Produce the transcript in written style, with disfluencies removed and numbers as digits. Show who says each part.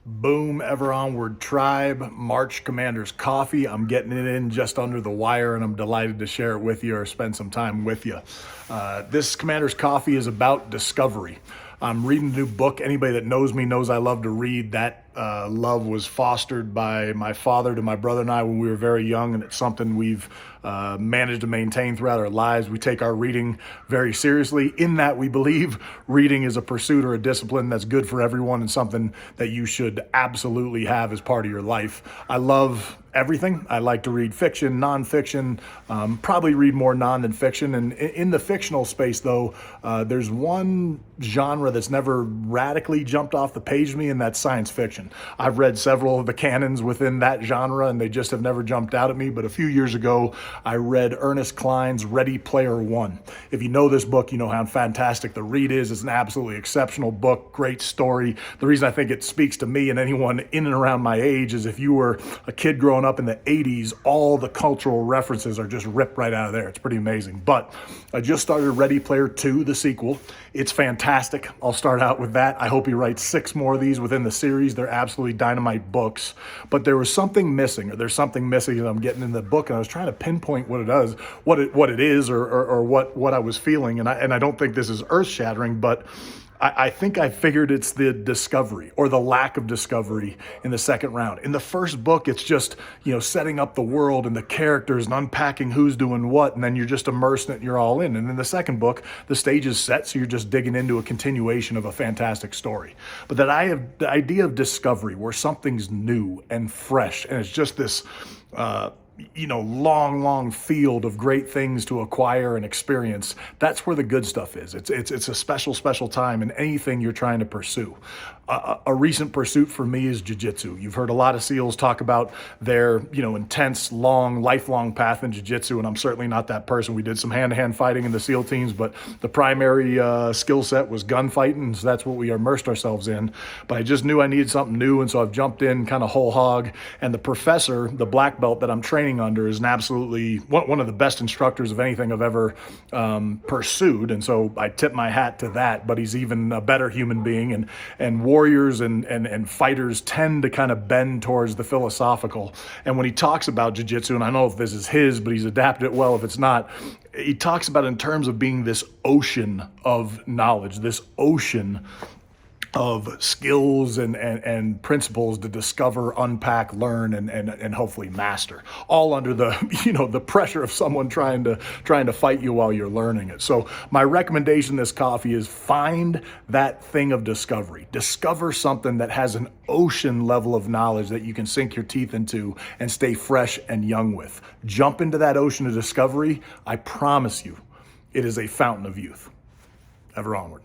Speaker 1: Boom, ever onward tribe, March Commander's Coffee. I'm getting it in just under the wire and I'm delighted to share it with you or spend some time with you. This Commander's Coffee is about discovery. I'm reading a new book. Anybody that knows me knows I love to read. That love was fostered by my father to my brother and I when we were very young, and it's something we've managed to maintain throughout our lives. We take our reading very seriously, in that we believe reading is a pursuit or a discipline that's good for everyone and something that you should absolutely have as part of your life. I love everything. I like to read fiction, nonfiction, probably read more non than fiction. And in the fictional space, though, there's one genre that's never radically jumped off the page to me, and that's science fiction. I've read several of the canons within that genre, and they just have never jumped out at me. But a few years ago, I read Ernest Cline's Ready Player One. If you know this book, you know how fantastic the read is. It's an absolutely exceptional book, great story. The reason I think it speaks to me and anyone in and around my age is if you were a kid growing up in the 80s, all the cultural references are just ripped right out of there. It's pretty amazing. But I just started Ready Player 2, the sequel. It's fantastic. I'll start out with that. I hope he writes 6 more of these within the series. They're absolutely dynamite books. But there was something missing, or there's something missing that I'm getting in the book, and I was trying to pinpoint what it is, or what I was feeling. And I don't think this is earth-shattering, but I think I figured it's the discovery or the lack of discovery in the second round. In the first book, it's just, setting up the world and the characters and unpacking who's doing what, and then you're just immersed in it and you're all in. And in the second book, the stage is set, so you're just digging into a continuation of a fantastic story. But that I have the idea of discovery where something's new and fresh, and it's just this long field of great things to acquire and experience. That's where the good stuff is. It's a special time in anything you're trying to pursue. A recent pursuit for me is jiu-jitsu. You've heard a lot of SEALs talk about their, intense, lifelong path in jiu-jitsu, and I'm certainly not that person. We did some hand-to-hand fighting in the SEAL teams, but the primary skill set was gunfighting, so that's what we immersed ourselves in. But I just knew I needed something new, and so I've jumped in kind of whole hog. And the professor, the black belt that I'm training under, is an absolutely one of the best instructors of anything I've ever pursued, and so I tip my hat to that. But he's even a better human being, and warriors and fighters tend to kind of bend towards the philosophical. And when he talks about jiu-jitsu, and I don't know if this is his, but he's adapted it well if it's not, he talks about it in terms of being this ocean of knowledge, this ocean of skills and principles to discover, unpack, learn, and hopefully master, all under the the pressure of someone trying to fight you while you're learning it. So my recommendation in this coffee is find that thing of discovery. Discover something that has an ocean level of knowledge that you can sink your teeth into and stay fresh and young with. Jump into that ocean of discovery. I promise you, it is a fountain of youth. Ever onward.